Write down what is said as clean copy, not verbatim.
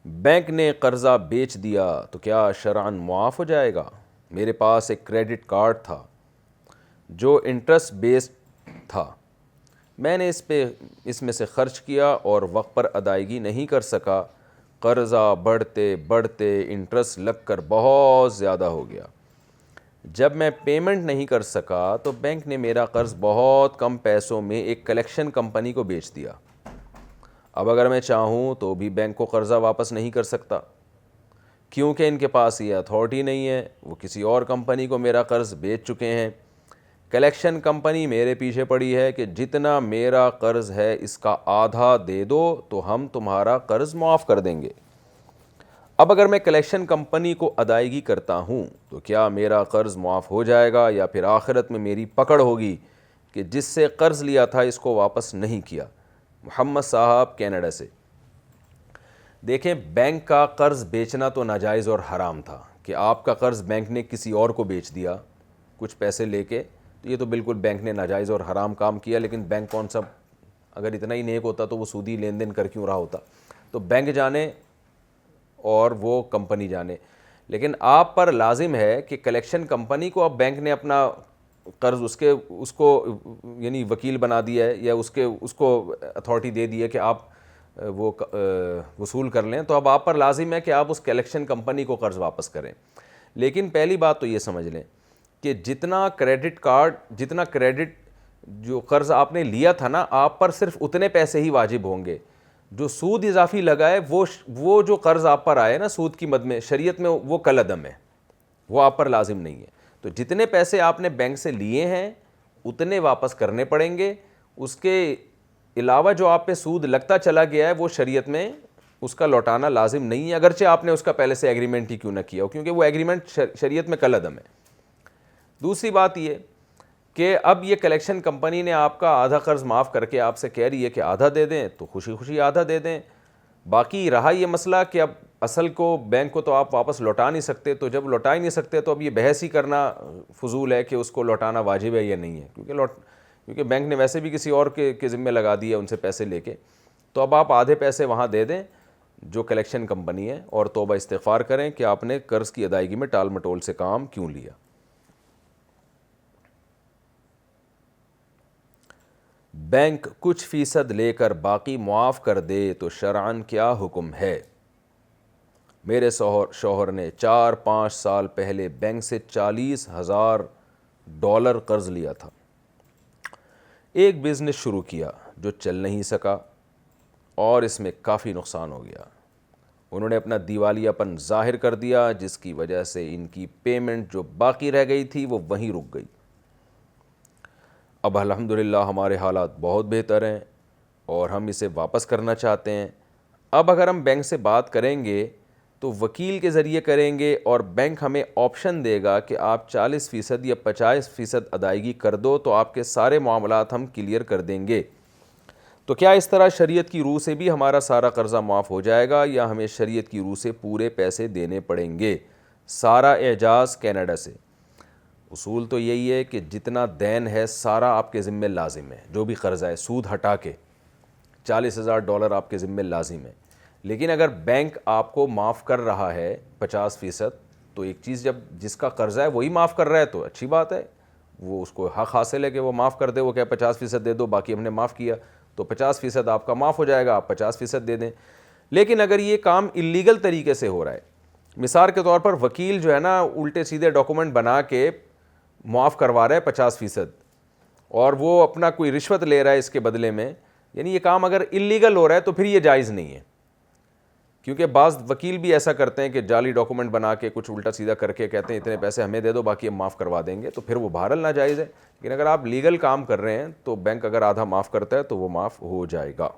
Bank نے قرضہ بیچ دیا تو کیا شرعاً معاف ہو جائے گا؟ میرے پاس ایک کریڈٹ کارڈ تھا جو انٹرسٹ بیسڈ تھا، میں نے اس میں سے خرچ کیا اور وقت پر ادائیگی نہیں کر سکا، قرضہ بڑھتے بڑھتے انٹرسٹ لگ کر بہت زیادہ ہو گیا۔ جب میں پیمنٹ نہیں کر سکا تو بینک نے میرا قرض بہت کم پیسوں میں ایک کلیکشن کمپنی کو بیچ دیا۔ اب اگر میں چاہوں تو بھی بینک کو قرضہ واپس نہیں کر سکتا، کیونکہ ان کے پاس یہ اتھارٹی نہیں ہے، وہ کسی اور کمپنی کو میرا قرض بیچ چکے ہیں۔ کلیکشن کمپنی میرے پیچھے پڑی ہے کہ جتنا میرا قرض ہے اس کا آدھا دے دو تو ہم تمہارا قرض معاف کر دیں گے۔ اب اگر میں کلیکشن کمپنی کو ادائیگی کرتا ہوں تو کیا میرا قرض معاف ہو جائے گا، یا پھر آخرت میں میری پکڑ ہوگی کہ جس سے قرض لیا تھا اس کو واپس نہیں کیا؟ محمد صاحب کینیڈا سے۔ دیکھیں، بینک کا قرض بیچنا تو ناجائز اور حرام تھا کہ آپ کا قرض بینک نے کسی اور کو بیچ دیا کچھ پیسے لے کے، تو یہ تو بالکل بینک نے ناجائز اور حرام کام کیا۔ لیکن بینک کون سا، اگر اتنا ہی نیک ہوتا تو وہ سودی لین دین کر کیوں رہا ہوتا؟ تو بینک جانے اور وہ کمپنی جانے، لیکن آپ پر لازم ہے کہ کلیکشن کمپنی کو اب بینک نے اپنا قرض اس کو یعنی وکیل بنا دیا ہے، یا اس کو اتھارٹی دے دی ہے کہ آپ وہ وصول کر لیں، تو اب آپ پر لازم ہے کہ آپ اس کلیکشن کمپنی کو قرض واپس کریں۔ لیکن پہلی بات تو یہ سمجھ لیں کہ جتنا کریڈٹ جو قرض آپ نے لیا تھا نا، آپ پر صرف اتنے پیسے ہی واجب ہوں گے۔ جو سود اضافی لگا ہے وہ جو قرض آپ پر آئے نا سود کی مد میں، شریعت میں وہ کل عدم ہے، وہ آپ پر لازم نہیں ہے۔ تو جتنے پیسے آپ نے بینک سے لیے ہیں اتنے واپس کرنے پڑیں گے، اس کے علاوہ جو آپ پہ سود لگتا چلا گیا ہے وہ شریعت میں اس کا لوٹانا لازم نہیں ہے، اگرچہ آپ نے اس کا پہلے سے ایگریمنٹ ہی کیوں نہ کیا ہو، کیونکہ وہ ایگریمنٹ شریعت میں کل عدم ہے۔ دوسری بات یہ کہ اب یہ کلیکشن کمپنی نے آپ کا آدھا قرض معاف کر کے آپ سے کہہ رہی ہے کہ آدھا دے دیں، تو خوشی خوشی آدھا دے دیں۔ باقی رہا یہ مسئلہ کہ اب اصل کو بینک کو تو آپ واپس لوٹا نہیں سکتے، تو جب لوٹا ہی نہیں سکتے تو اب یہ بحث ہی کرنا فضول ہے کہ اس کو لوٹانا واجب ہے یا نہیں ہے، کیونکہ بینک نے ویسے بھی کسی اور کے ذمہ لگا دیا ان سے پیسے لے کے۔ تو اب آپ آدھے پیسے وہاں دے دیں جو کلیکشن کمپنی ہے، اور توبہ استغفار کریں کہ آپ نے قرض کی ادائیگی میں ٹال مٹول سے کام کیوں لیا۔ بینک کچھ فیصد لے کر باقی معاف کر دے تو شرعاً کیا حکم ہے؟ میرے شوہر نے 4-5 سال پہلے بینک سے $40,000 قرض لیا تھا۔ ایک بزنس شروع کیا جو چل نہیں سکا اور اس میں کافی نقصان ہو گیا۔ انہوں نے اپنا دیوالیہ پن ظاہر کر دیا، جس کی وجہ سے ان کی پیمنٹ جو باقی رہ گئی تھی وہ وہیں رک گئی۔ اب الحمدللہ ہمارے حالات بہت بہتر ہیں اور ہم اسے واپس کرنا چاہتے ہیں۔ اب اگر ہم بینک سے بات کریں گے تو وکیل کے ذریعے کریں گے، اور بینک ہمیں آپشن دے گا کہ آپ 40% یا 50% ادائیگی کر دو تو آپ کے سارے معاملات ہم کلیئر کر دیں گے۔ تو کیا اس طرح شریعت کی روح سے بھی ہمارا سارا قرضہ معاف ہو جائے گا، یا ہمیں شریعت کی روح سے پورے پیسے دینے پڑیں گے؟ سارا اعجاز کینیڈا سے۔ اصول تو یہی ہے کہ جتنا دین ہے سارا آپ کے ذمہ لازم ہے، جو بھی قرضہ ہے سود ہٹا کے $40,000 آپ کے ذمہ لازم ہے۔ لیکن اگر بینک آپ کو معاف کر رہا ہے 50%، تو ایک چیز جب جس کا قرضہ ہے وہی معاف کر رہا ہے تو اچھی بات ہے، وہ اس کو حق حاصل ہے کہ وہ معاف کر دے، وہ کہ 50% دے دو باقی ہم نے معاف کیا، تو 50% آپ کا معاف ہو جائے گا، آپ 50% دے دیں۔ لیکن اگر یہ کام اللیگل طریقے سے ہو رہا ہے، مثال کے طور پر وکیل جو ہے نا الٹے سیدھے ڈاکومنٹ بنا کے معاف کروا رہا ہے 50%، اور وہ اپنا کوئی رشوت لے رہا ہے اس کے بدلے میں، یعنی یہ کام اگر اللیگل ہو رہا ہے تو پھر یہ جائز نہیں ہے۔ کیونکہ بعض وکیل بھی ایسا کرتے ہیں کہ جعلی ڈاکومنٹ بنا کے کچھ الٹا سیدھا کر کے کہتے ہیں اتنے پیسے ہمیں دے دو باقی ہم معاف کروا دیں گے، تو پھر وہ بہرحال ناجائز ہے۔ لیکن اگر آپ لیگل کام کر رہے ہیں تو بینک اگر آدھا معاف کرتا ہے تو وہ معاف ہو جائے گا۔